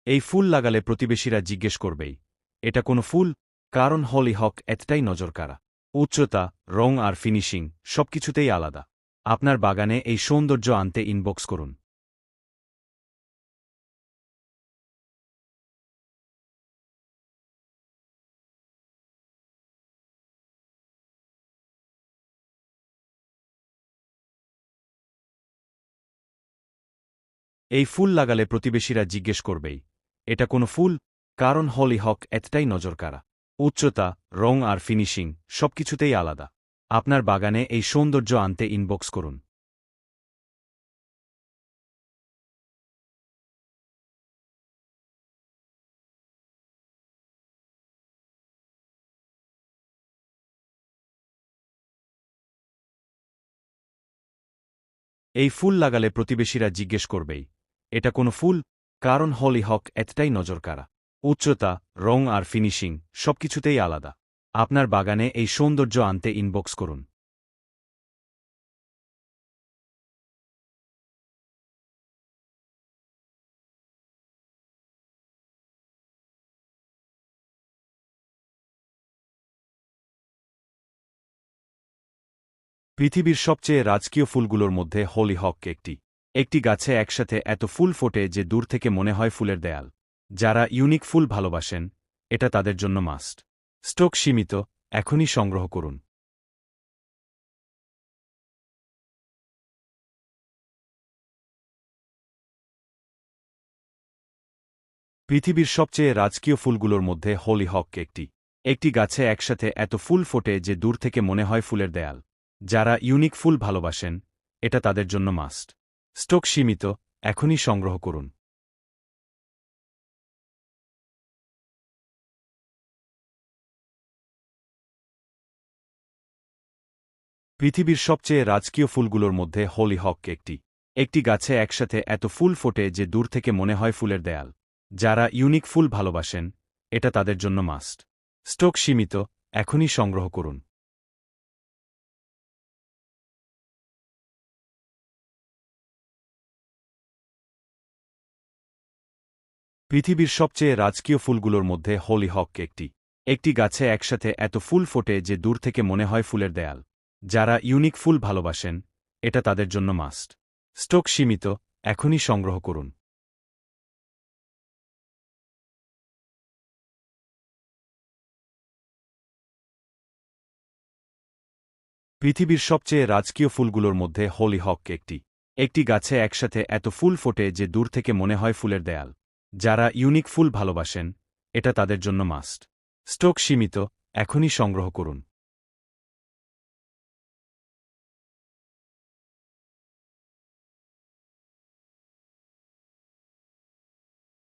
এই ফুল লাগালে প্রতিবেশীরা জিজ্ঞেস করবেই, এটা কোনো ফুল? কারণ হলিহক এতটাই নজরকাড়া। উচ্চতা, রং আর ফিনিশিং সবকিছুতেই আলাদা। আপনার বাগানে এই সৌন্দর্য আনতে ইনবক্স করুন। এই ফুল লাগালে প্রতিবেশীরা জিজ্ঞেস করবেই, এটা কোনো ফুল? কারণ হলিহক এতটাই নজরকাড়া। উচ্চতা, রং আর ফিনিশিং সবকিছুতেই আলাদা। আপনার বাগানে এই সৌন্দর্য আনতে ইনবক্স করুন। এই ফুল লাগালে প্রতিবেশীরা জিজ্ঞেস করবেই, এটা কোনো ফুল? কারণ হলিহক এতটাই নজরকাড়া। উচ্চতা, রং আর ফিনিশিং সবকিছুতেই আলাদা। আপনার বাগানে এই সৌন্দর্য আনতে ইনবক্স করুন। পৃথিবীর সবচেয়ে রাজকীয় ফুলগুলোর মধ্যে হলিহক একটি। একটি গাছে একসাথে এত ফুল ফোটে যে দূর থেকে মনে হয় ফুলের দেয়াল। যারা ইউনিক ফুল ভালোবাসেন, এটা তাদের জন্য মাস্ট। স্টক সীমিত, এখনই সংগ্রহ করুন। পৃথিবীর সবচেয়ে রাজকীয় ফুলগুলোর মধ্যে হলিহক একটি। একটি গাছে একসাথে এত ফুল ফোটে যে দূর থেকে মনে হয় ফুলের দেয়াল। যারা ইউনিক ফুল ভালোবাসেন, এটা তাদের জন্য মাস্ট। স্টক সীমিত, এখনই সংগ্রহ করুন। পৃথিবীর সবচেয়ে রাজকীয় ফুলগুলোর মধ্যে হলিহক একটি। একটি গাছে একসাথে এত ফুল ফোটে যে দূর থেকে মনে হয় ফুলের দেয়াল। যারা ইউনিক ফুল ভালোবাসেন, এটা তাদের জন্য মাস্ট। স্টক সীমিত, এখনই সংগ্রহ করুন। পৃথিবীর সবচেয়ে রাজকীয় ফুলগুলোর মধ্যে হলিহক একটি। একটি গাছে একসাথে এত ফুল ফোটে যে দূর থেকে মনে হয় ফুলের দেয়াল। যারা ইউনিক ফুল ভালোবাসেন, এটা তাদের জন্য মাস্ট। স্টক সীমিত, এখনই সংগ্রহ করুন। পৃথিবীর সবচেয়ে রাজকীয় ফুলগুলোর মধ্যে হলিহক একটি। একটি গাছে একসাথে এত ফুল ফোটে যে দূর থেকে মনে হয় ফুলের দেয়াল। যারা ইউনিক ফুল ভালোবাসেন, এটা তাদের জন্য মাস্ট। স্টক সীমিত, এখনই সংগ্রহ করুন।